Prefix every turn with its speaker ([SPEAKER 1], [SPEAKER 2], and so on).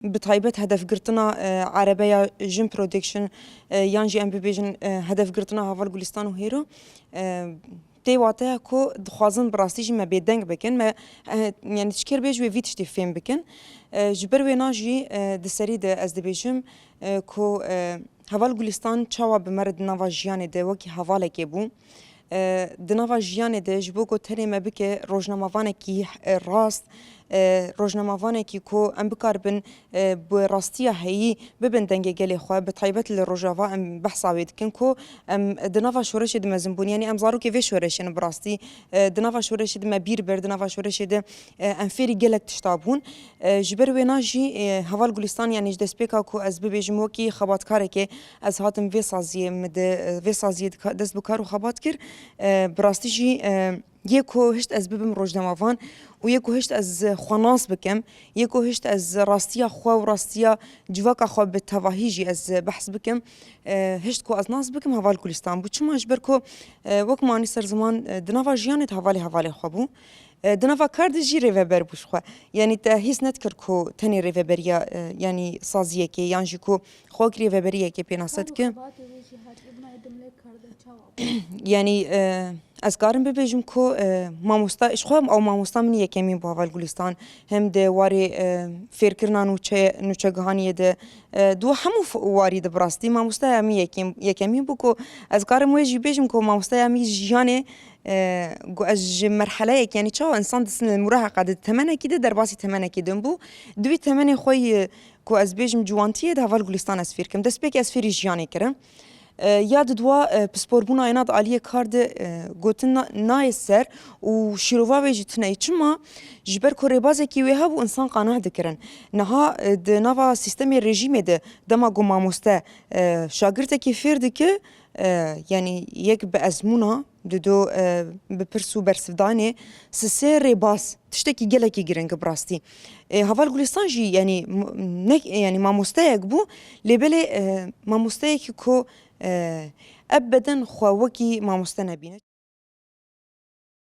[SPEAKER 1] بتایبەت هەدەفگرتنا عەرەبەیە ژن پرۆدەکشن یان jî em bibêjin hedefgirtina Haval Gulîstan û Hêro tê wateya ku dixwazin bi rastî jî me bêdeng bikin me yanî çikêr bê ji wê vî tiştî fêm bikin ji ber wê na jî di serî de ez dibêjim ku Haval Gulîstan çawa bi me re di nava jiyanê de wekî hevalekê bû di nava jiyanê de ji bo ku tenê me bike rojnamavanekî rast rojnamavanekî ku em bikaribin bi rastiya heyî bibin dengê gelê xwe bi taybet li rojava em behsa wê dikin ku em di nava şoreşê de mezin bûn yanî em zarokê vê şoreşê bi rastî di nava şoreşê de me bîr bir di nava şoreşê de em fêrî gelek tişta bûn ji ber wê na jî Haval Gulîstan yanî ji destpêka ku ez bibêjim wekî xebatkarekê ez hatim vê saziyê min de vê saziyê dest bi kar û xebat kir bi rastî jî yê ku hişt ez bibim rojnamavan û yê ku hişt ez xwe nas bikim yê ku hişt ez rastiya xwe û rastiya civaka xwe bi tevahî jî ez behs bikim hişt ku ez nas bikim Haval Gulîstan bû çima ji ber ku wek manî ser ziman di nava jiyanê de hevalê xwe bû di nava kar de jî rêveber bû ji xwe yanî te hîs nedikir ku tenê rêveberiya yanî saziyekê yan jî ku xwekî rêveberiyekê pê nas dike yanî ez karim bibêjim ku mamosta xwe ew mamosta min yekemîn bu Haval Gulîstan hem de warê fêrkirina nûçegihaniyê de du hemû warî de bi rastî mamosteya min yekemîn bû ku ez karim wê jî bêjim ku mamosteya min jiyanê ez ji merheleyek yanî çawa insan disin li mûreheqa di temenekî de derbasî temenekê din bû divê temenê xwe ku ez bêjim ciwantiyê de Haval Gulîstan ez fêr kirim destpêkê ez fêrî jiyanê kirim ya di dwa pisporbûna ena di aliyê kar de gotin nayê ser û şîrova wê jî tune çima ji ber ku rêbazekî wê hebû insan qaneh dikirin niha di nava sîstemê rejîmê de dema ku mamoste şagirtekî fêr dike yanî yek bi ezmûna dido bi pirs û bersivdanê sisê rêbaz tiştekî gelekî giring bi rastî Haval Gulîstan jî yanî yanî mamosteyek bû lêbelê mamosteyekî ku ev beden xwe wekî mamoste nebîne